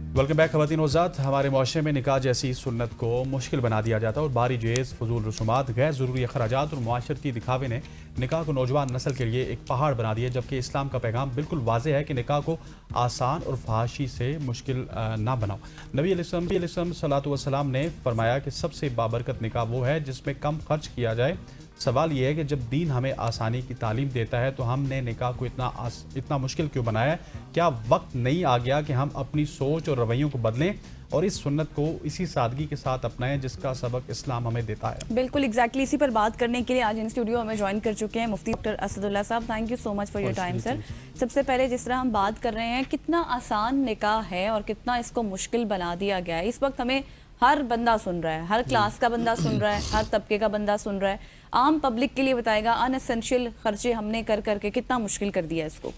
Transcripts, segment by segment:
Welcome back ख़वातीन हज़रात। हमारे माशरे में निकाह जैसी सुन्नत को मुश्किल बना दिया जाता है और बारी जेज़ फजूल रसूमात, गैर ज़रूरी अखराजात और माशरती दिखावे ने निकाह को नौजवान नस्ल के लिए एक पहाड़ बना दिया, जबकि इस्लाम का पैगाम बिल्कुल वाज़ेह है कि निकाह को आसान और फहाशी से मुश्किल ना बनाओ। नबी अलैहिस्सलाम सल्लल्लाहु अलैहि वसल्लम ने फरमाया कि सबसे बाबरकत निकाह वो है जिसमें कम खर्च किया जाए। सवाल ये है कि जब दीन हमें आसानी की तालीम देता है तो हमने निकाह को इतना मुश्किल क्यों बनाया है? क्या वक्त नहीं आ गया कि हम अपनी सोच और रवैयों को बदलें और इस सुन्नत को इसी सादगी के साथ अपनाएं जिसका सबक इस्लाम हमें देता है? बिल्कुल एग्जैक्टली इसी पर बात करने के लिए आज इन स्टूडियो में ज्वाइन कर चुके हैं मुफ्ती डॉक्टर असदुल्ला साहब। Thank you so much for your time sir. सबसे पहले जिस तरह हम बात कर रहे हैं कितना आसान निकाह है और कितना इसको मुश्किल बना दिया गया है। इस वक्त हमें हर बंदा सुन रहा है, हर क्लास का बंदा सुन रहा है, हर तबके का बंदा सुन रहा है। आम पब्लिक के लिए बताएगा अनएसेंशियल खर्चे हमने कर करके कितना मुश्किल कर दिया इसको।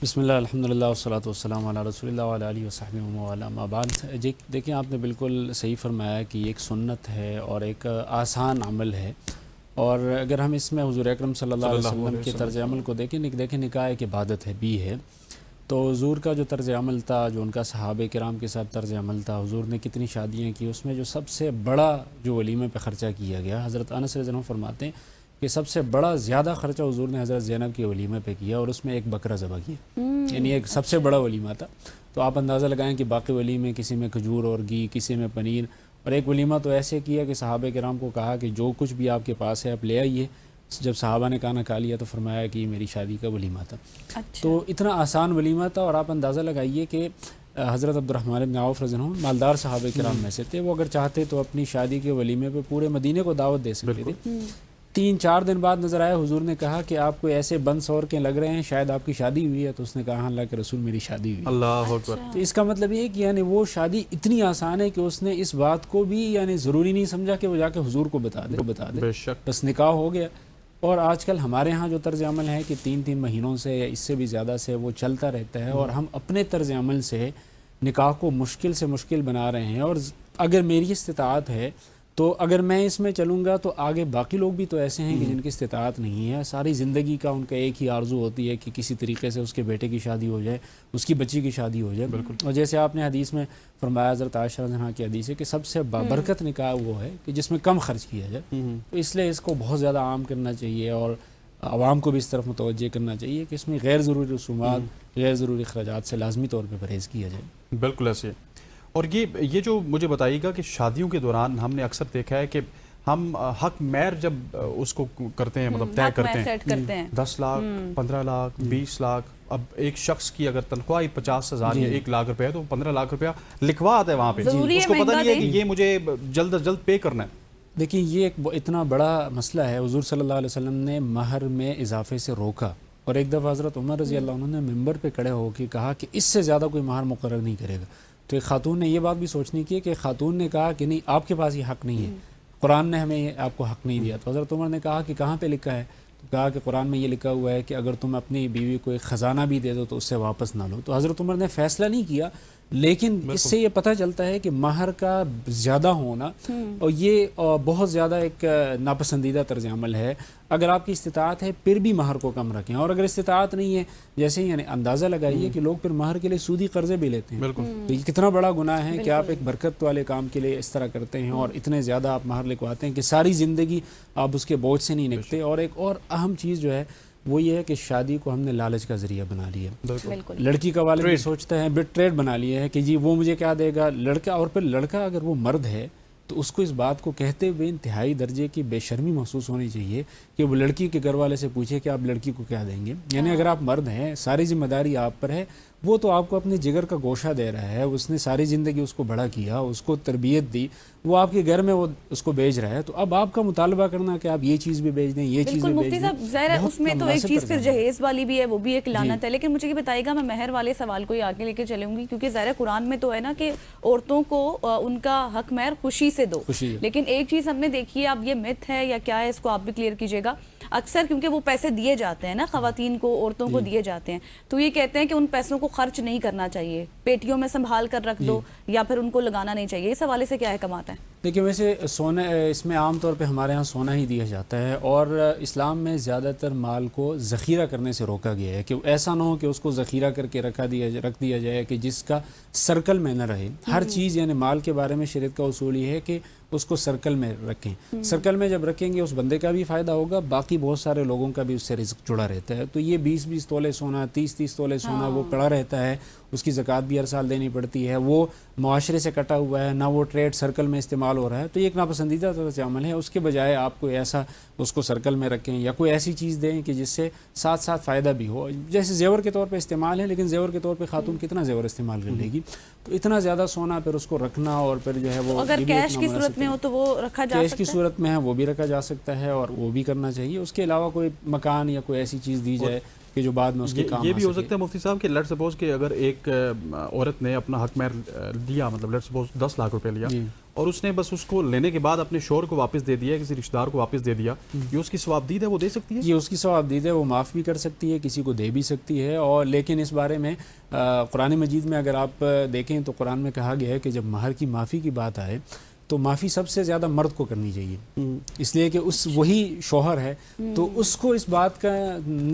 बिस्मिल्लाह अल्हम्दुलिल्लाह वस्सलातु वस्सलामु अला रसूलिल्लाह व अला आलिहि वसहबिहि व अला मा बाद। देखिए आपने बिल्कुल सही फरमाया कि एक सुन्नत है और एक आसान अमल है, और अगर हम इसमें हुज़ूर अकरम सल्लल्लाहु अलैहि वसल्लम के तर्ज अमल को देखें निकाह एक इबादत है भी है। तो हुज़ूर का जो तर्ज अमल था, जो उनका सहाबे किराम के साथ तर्ज अमल था, हुज़ूर ने कितनी शादियाँ की, उसमें जो सबसे बड़ा जो वलीमे पे ख़र्चा किया गया, हज़रत अनस रज़ियल्लाहु अन्हु फरमाते हैं कि सबसे बड़ा ज़्यादा ख़र्चा हुज़ूर ने हज़रत ज़ैनब के वलीमे पे किया और उसमें एक बकरा ज़बह किया, यानी एक सबसे बड़ा वलीमा था। तो आप अंदाज़ा लगाएं कि बाकी वलीमे किसी में खजूर और घी, किसी में पनीर, और एक वलीमा तो ऐसे किया कि सहाबे किराम को कहा कि जो कुछ भी आपके पास है आप ले आइए। जब सहाबा ने खाना खा लिया तो फरमाया कि मेरी शादी का वलीमा था। अच्छा। तो इतना आसान वलीमा था, और आप अंदाज़ा लगाइए कि हज़रत अब्दुर्रहमान इब्न औफ़ रज़ियल्लाहु अन्हु मालदार सहाबे किराम में से थे। वो अगर चाहते तो अपनी शादी के वलीमे पे पूरे मदीने को दावत दे सकते थे। 3-4 दिन बाद नज़र आया, हुजूर ने कहा कि आपको ऐसे बंद सौर के लग रहे हैं, शायद आपकी शादी हुई है। तो उसने कहा अल्लाह के रसूल मेरी शादी हुई। अल्लाह अकबर। तो इसका मतलब ये है कि यानी वो शादी इतनी आसान है कि उसने इस बात को भी यानी ज़रूरी नहीं समझा कि वो जाके हुजूर को बता दे, बस निकाह हो गया। और आजकल हमारे यहाँ जो तर्ज अमल है कि 3-3 महीनों से या इससे भी ज़्यादा से वो चलता रहता है, और हम अपने तर्ज अमल से निकाह को मुश्किल से मुश्किल बना रहे हैं। और अगर मेरी इस्तिताअत है तो अगर मैं इसमें चलूँगा तो आगे बाकी लोग भी तो ऐसे हैं कि जिनकी इस्तिताअत नहीं है। सारी ज़िंदगी का उनका एक ही आरज़ू होती है कि किसी तरीके से उसके बेटे की शादी हो जाए, उसकी बच्ची की शादी हो जाए। बिल्कुल। और जैसे आपने हदीस में फरमाया, हज़रत आयशा रज़ियल्लाहु अन्हा की हदीस है कि सबसे बाबरकत निकाह वो है कि जिसमें कम खर्च किया जाए। तो इसलिए इसको बहुत ज़्यादा आम करना चाहिए और आवाम को भी इस तरफ मुतवज्जे करना चाहिए कि इसमें गैर ज़रूरी रसूमात, गैर ज़रूरी अखराजात से लाजमी तौर पर परहेज़ किया जाए। बिल्कुल ऐसे। और ये जो मुझे बताइएगा कि शादियों के दौरान हमने अक्सर देखा है कि हम हक महर जब उसको करते हैं, मतलब तय करते हैं 10 लाख, 15 लाख, 20 लाख। अब एक शख्स की अगर तनख्वाह 50,000 या 1 लाख रुपए है तो 15 लाख रुपया लिखवा आता है वहाँ पे। उसको पता नहीं है कि ये मुझे जल्द अज जल्द पे करना है। देखिए ये एक इतना बड़ा मसला है। हुज़ूर सल्लल्लाहु अलैहि वसल्लम ने महर में इजाफे से रोका, और एक दफ़ा हज़रत उमर रज़ी अल्लाह अन्हु ने मिंबर पे खड़े होकर कहा कि इससे ज़्यादा कोई महर मुकर्रर नहीं करेगा। तो एक खातून ने ये बात भी सोचनी की कि खातून ने कहा कि नहीं, आपके पास ये हक़ नहीं है, कुरान ने हमें आपको हक़ नहीं दिया। तो हज़रत उमर ने कहा कि कहाँ पे लिखा है? तो कहा कि कुरान में ये लिखा हुआ है कि अगर तुम अपनी बीवी को एक ख़जाना भी दे दो तो उससे वापस ना लो। तो हज़रत उमर ने फ़ैसला नहीं किया, लेकिन इससे ये पता चलता है कि महर का ज़्यादा होना और ये बहुत ज़्यादा एक नापसंदीदा तर्ज अमल है। अगर आपकी इस्तिताअत है फिर भी महर को कम रखें, और अगर इस्तिताअत नहीं है, जैसे यानी अंदाज़ा लगाइए कि लोग फिर महर के लिए सूदी कर्जे भी लेते हैं। तो ये कितना बड़ा गुनाह है कि आप एक बरकत वाले काम के लिए इस तरह करते हैं और इतने ज़्यादा आप महर लिखवाते हैं कि सारी ज़िंदगी आप उसके बोझ से नहीं निकलते। और एक और अहम चीज़ जो है वो ये है कि शादी को हमने लालच का ज़रिया बना लिया। लड़की का वालिद भी सोचता है, बिट ट्रेड बना लिया है कि जी वो मुझे क्या देगा लड़का। और फिर लड़का अगर वो मर्द है तो उसको इस बात को कहते हुए इंतहाई दर्जे की बेशर्मी महसूस होनी चाहिए कि वो लड़की के घर वाले से पूछे कि आप लड़की को क्या देंगे। यानी अगर आप मर्द हैं, सारी जिम्मेदारी आप पर है, वो तो आपको अपने जिगर का गोशा दे रहा है, उसने सारी ज़िंदगी उसको बड़ा किया, उसको तरबियत दी, वो आपके घर में वो उसको भेज रहा है। तो अब आपका मुतालबा करना कि आप ये चीज़ भी भेज दें, ये चीज़ भी भेज दें, ज़ाहिर है उसमें तो एक चीज़ फिर जहेज़ वाली भी है, वो भी एक लानत है। लेकिन मुझे ये बताइएगा, मैं महर वाले सवाल को ही आगे लेके चलूँगी, क्योंकि ज़ाहिर कुरान में तो है ना कि औरतों को उनका हक महर खुशी से दो। लेकिन एक चीज़ हमने देखी है, अब ये मिथ है या क्या है, इसको आप भी क्लियर कीजिएगा। अक्सर क्योंकि वो पैसे दिए जाते हैं ना, ख़वातीन को, औरतों को दिए जाते हैं, तो ये कहते हैं कि उन पैसों को खर्च नहीं करना चाहिए, पेटियों में संभाल कर रख दो या फिर उनको लगाना नहीं चाहिए। इस हवाले से क्या है कमाता है? دیکھیے ویسے سونا اس میں عام طور پہ ہمارے ہاں سونا ہی دیا جاتا ہے، اور اسلام میں زیادہ تر مال کو ذخیرہ کرنے سے روکا گیا ہے کہ ایسا نہ ہو کہ اس کو ذخیرہ کر کے رکھ دیا جائے کہ جس کا سرکل میں نہ رہے. ہر چیز یعنی مال کے بارے میں شریعت کا اصول یہ ہے کہ اس کو سرکل میں رکھیں. سرکل میں جب رکھیں گے اس بندے کا بھی فائدہ ہوگا، باقی بہت سارے لوگوں کا بھی اس سے رزق جڑا رہتا ہے. تو یہ 20 تولے سونا، 30 تولے سونا وہ پڑا رہتا ہے، اس کی زکوٰۃ بھی ہر سال دینی پڑتی ہے، وہ معاشرے سے کٹا ہوا ہے، نہ وہ ٹریڈ سرکل میں استعمال ہو رہا ہے. تو یہ ایک ناپسندیدہ طرز عمل ہے. اس کے بجائے آپ کوئی ایسا اس کو سرکل میں رکھیں یا کوئی ایسی چیز دیں کہ جس سے ساتھ ساتھ فائدہ بھی ہو. جیسے زیور کے طور پہ استعمال ہے، لیکن زیور کے طور پہ خاتون کتنا زیور استعمال کر لے گی؟ تو اتنا زیادہ سونا پھر اس کو رکھنا، اور پھر جو ہے وہ اگر کیش کی صورت میں ہو تو وہ رکھا جا سکتا ہے. کیش کی صورت میں ہے وہ بھی رکھا جا سکتا ہے، اور وہ بھی کرنا چاہیے. اس کے علاوہ کوئی مکان یا کوئی ایسی چیز دی جائے کہ جو بعد میں اس کے کام یہ بھی ہو سکتا ہے مفتی صاحب کہ لیٹ سپوز کہ اگر ایک عورت نے اپنا حق مہر دیا، مطلب لیٹ سپوز 10 لاکھ روپے لیا، اور اس نے بس اس کو لینے کے بعد اپنے شوہر کو واپس دے دیا، کسی رشتہ دار کو واپس دے دیا، یہ اس کی ثوابدید ہے، وہ دے سکتی ہے؟ یہ اس کی ثوابدید ہے، وہ معاف بھی کر سکتی ہے، کسی کو دے بھی سکتی ہے. اور لیکن اس بارے میں قرآن مجید میں اگر آپ دیکھیں تو قرآن میں کہا گیا ہے کہ جب مہر کی معافی کی بات آئے تو معافی سب سے زیادہ مرد کو کرنی چاہیے، اس لیے کہ وہی شوہر ہے. تو اس کو اس بات کا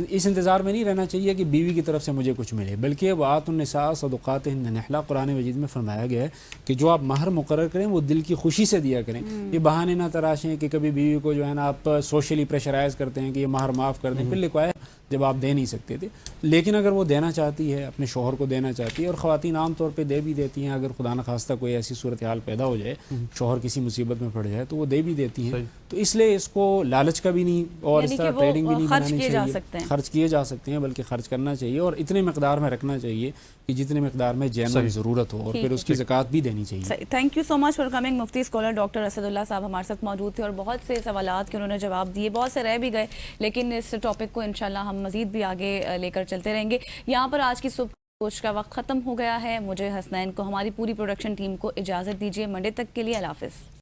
اس انتظار میں نہیں رہنا چاہیے کہ بیوی کی طرف سے مجھے کچھ ملے، بلکہ وآتوا النساء صدقاتہن نحلا قرآن مجید میں فرمایا گیا ہے کہ جو آپ مہر مقرر کریں وہ دل کی خوشی سے دیا کریں. یہ بہانے نہ تراشیں کہ کبھی بیوی کو جو ہے نا آپ سوشلی پریشرائز کرتے ہیں کہ یہ مہر معاف کر دیں، پھر لکھوایا جب آپ دے نہیں سکتے تھے. لیکن اگر وہ دینا چاہتی ہے، اپنے شوہر کو دینا چاہتی ہے، اور خواتین عام طور پہ دے بھی دیتی ہیں، اگر خدا نخواستہ کوئی ایسی صورتحال پیدا ہو جائے، شوہر کسی مصیبت میں پڑ جائے تو وہ دے بھی دیتی ہیں. تو اس لیے اس کو لالچ کا بھی نہیں اور اس طرح ٹریڈنگ بھی نہیں بنانی چاہیے. خرچ کیے جا سکتے ہیں، بلکہ خرچ کرنا چاہیے اور اتنے مقدار میں رکھنا چاہیے کہ جتنے مقدار میں جینون ضرورت ہو، اور پھر اس کی زکوٰۃ بھی دینی چاہیے. Thank you so much for coming. مفتی اسکالر ڈاکٹر اسد اللہ صاحب ہمارے ساتھ موجود تھے اور بہت سے سوالات کے انہوں نے جواب دیے، بہت سے رہ بھی گئے، لیکن اس ٹاپک کو انشاءاللہ ہم مزید بھی آگے لے کر چلتے رہیں گے. یہاں پر آج کی صبح کوچ کا وقت ختم ہو گیا ہے. مجھے حسنین کو، ہماری پوری پروڈکشن ٹیم کو اجازت دیجیے منڈے تک کے لیے. اللہ حافظ.